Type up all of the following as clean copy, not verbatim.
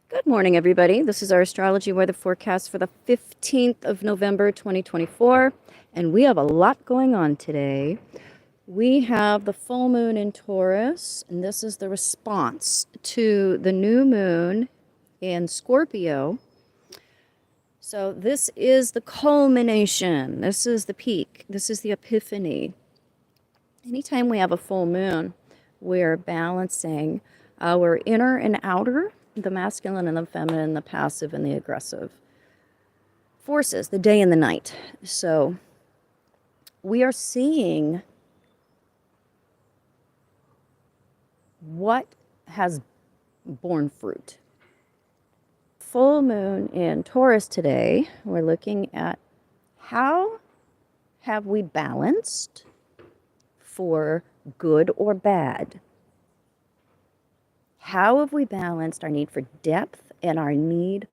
Good morning, everybody. This is our astrology weather forecast for the 15th of November, 2024. And we have a lot going on today. We have the full moon in Taurus, and this is the response to the new moon in Scorpio. So this is the culmination. This is the peak. This is the epiphany. Anytime we have a full moon, we're balancing our inner and outer, the masculine and the feminine, the passive and the aggressive forces, the day and the night. So we are seeing what has borne fruit. Full moon in Taurus today, we're looking at how have we balanced for good or bad? How have we balanced our need for depth and our need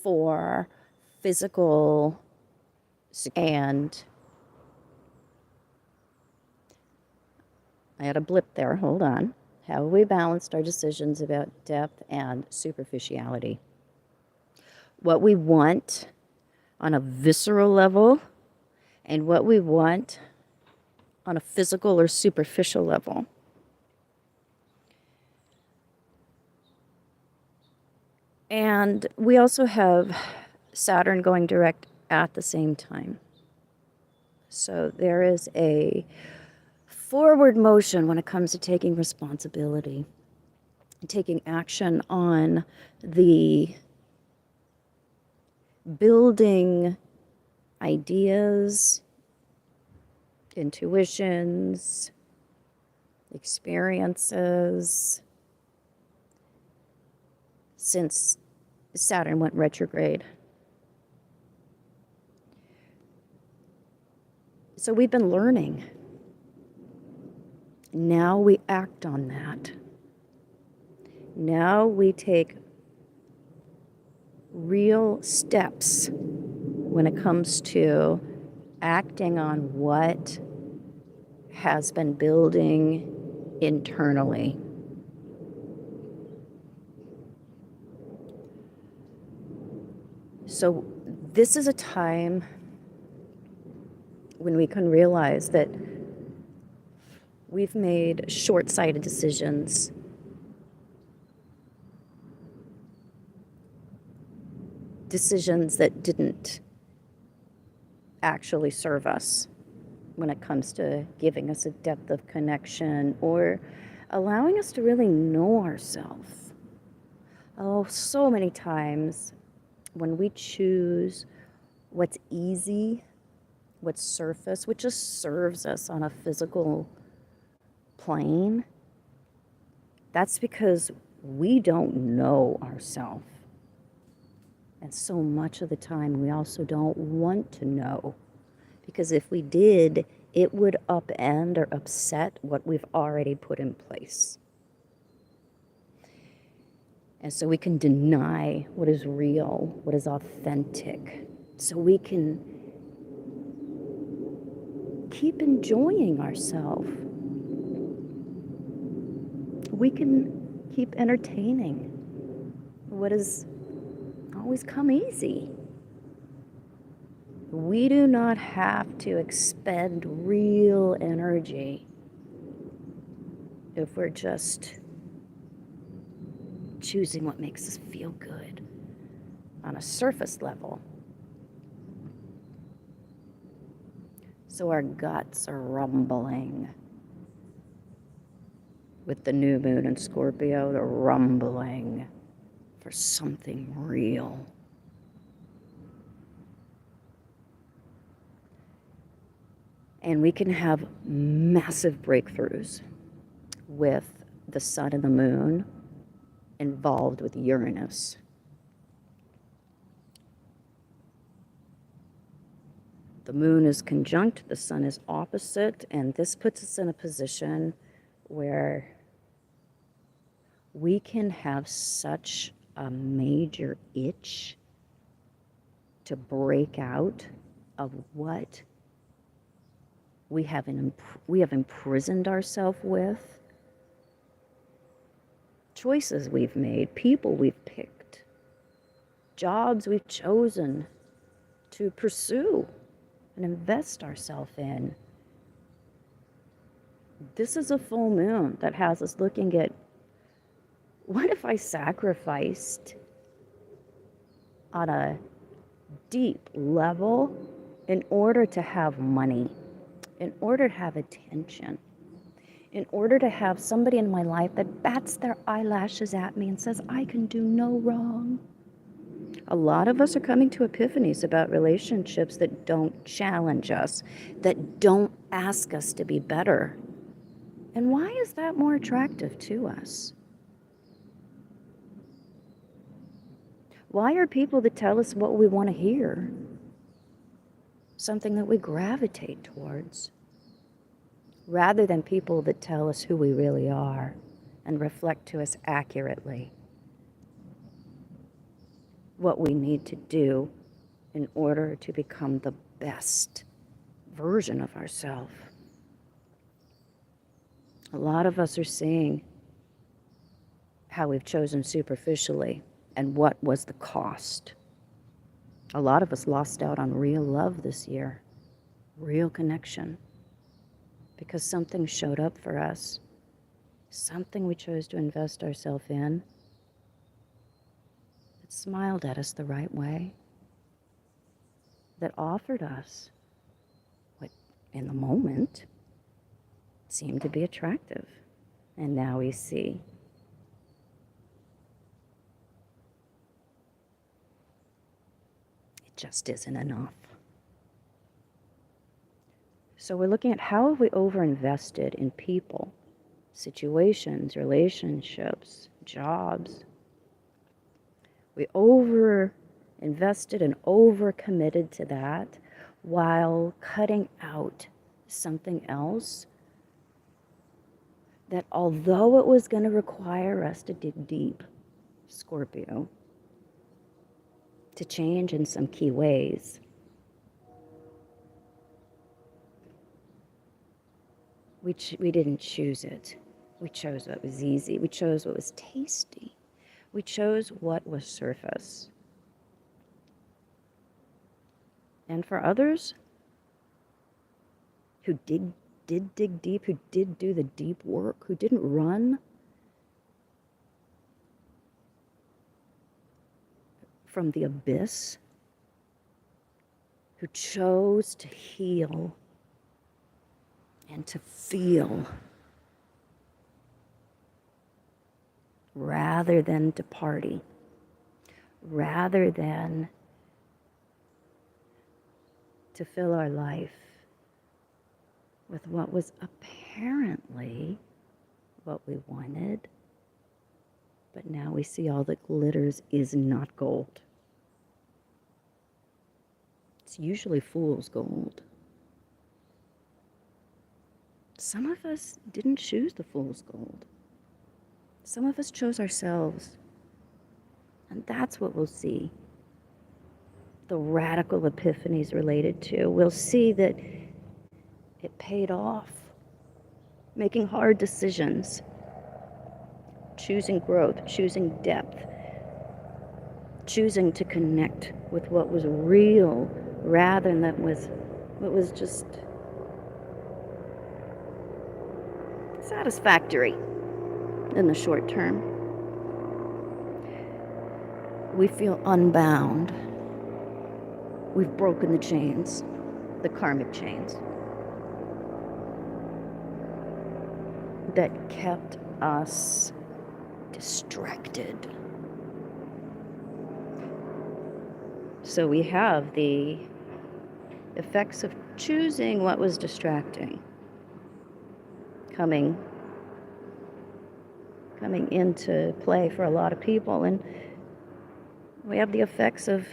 for physical and I had a blip there, hold on. How have we balanced our decisions about depth and superficiality? What we want on a visceral level and what we want on a physical or superficial level. And we also have Saturn going direct at the same time. So there is a forward motion when it comes to taking responsibility, taking action on the building ideas, intuitions, experiences, since Saturn went retrograde. So we've been learning. Now we act on that. Now we take real steps when it comes to acting on what has been building internally. So this is a time when we can realize that we've made short-sighted decisions. Decisions that didn't actually serve us when it comes to giving us a depth of connection or allowing us to really know ourselves. Oh, so many times when we choose what's easy, what's surface, what just serves us on a physical plane, that's because we don't know ourselves. And so much of the time we also don't want to know, because if we did, it would upend or upset what we've already put in place. And so we can deny what is real, what is authentic, so we can keep enjoying ourselves. We can keep entertaining what has always come easy. We do not have to expend real energy if we're just choosing what makes us feel good on a surface level. So our guts are rumbling with the new moon in Scorpio. They're rumbling for something real. And we can have massive breakthroughs with the sun and the moon involved with Uranus. The moon is conjunct, the sun is opposite, and this puts us in a position where we can have such a major itch to break out of what we have imprisoned ourselves with, choices we've made, people we've picked, jobs we've chosen to pursue and invest ourselves in. This is a full moon that has us looking at, what if I sacrificed on a deep level in order to have money, in order to have attention, in order to have somebody in my life that bats their eyelashes at me and says, I can do no wrong. A lot of us are coming to epiphanies about relationships that don't challenge us, that don't ask us to be better. And why is that more attractive to us? Why are people that tell us what we want to hear something that we gravitate towards, rather than people that tell us who we really are and reflect to us accurately what we need to do in order to become the best version of ourselves? A lot of us are seeing how we've chosen superficially and what was the cost. A lot of us lost out on real love this year, real connection, because something showed up for us, something we chose to invest ourselves in, that smiled at us the right way, that offered us what in the moment seemed to be attractive. And now we see it just isn't enough. So we're looking at how have we overinvested in people, situations, relationships, jobs. We over-invested and over-committed to that while cutting out something else that, although it was going to require us to dig deep, Scorpio, to change in some key ways, we didn't choose it. We chose what was easy. We chose what was tasty. We chose what was surface. And for others who did dig deep, who did do the deep work, who didn't run from the abyss, who chose to heal and to feel rather than to party, rather than to fill our life with what was apparently what we wanted, but now we see all that glitters is not gold. It's usually fool's gold. Some of us didn't choose the fool's gold. Some of us chose ourselves. And that's what we'll see the radical epiphanies related to. We'll see that it paid off. Making hard decisions, choosing growth, choosing depth, choosing to connect with what was real rather than what was just satisfactory in the short term. We feel unbound. We've broken the chains, the karmic chains that kept us distracted. So we have the effects of choosing what was distracting coming into play for a lot of people, and we have the effects of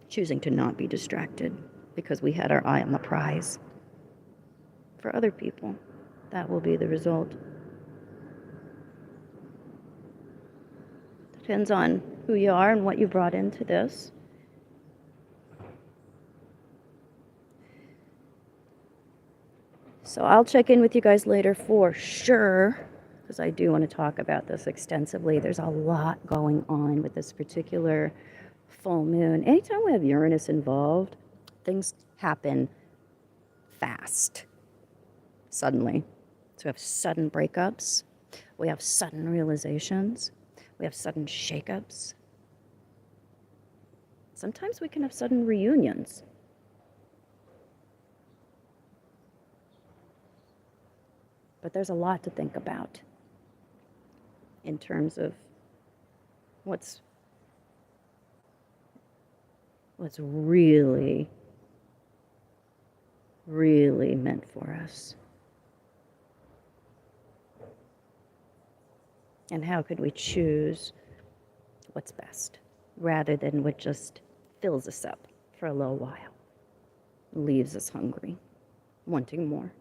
choosing to not be distracted because we had our eye on the prize. For other people, that will be the result. Depends on who you are and what you brought into this. So I'll check in with you guys later for sure because I do want to talk about this extensively. There's a lot going on with this particular full moon. Anytime we have Uranus involved, things happen fast, suddenly. So we have sudden breakups, we have sudden realizations, we have sudden shakeups. Sometimes we can have sudden reunions. But there's a lot to think about in terms of what's really, really meant for us. And how could we choose what's best rather than what just fills us up for a little while, leaves us hungry, wanting more.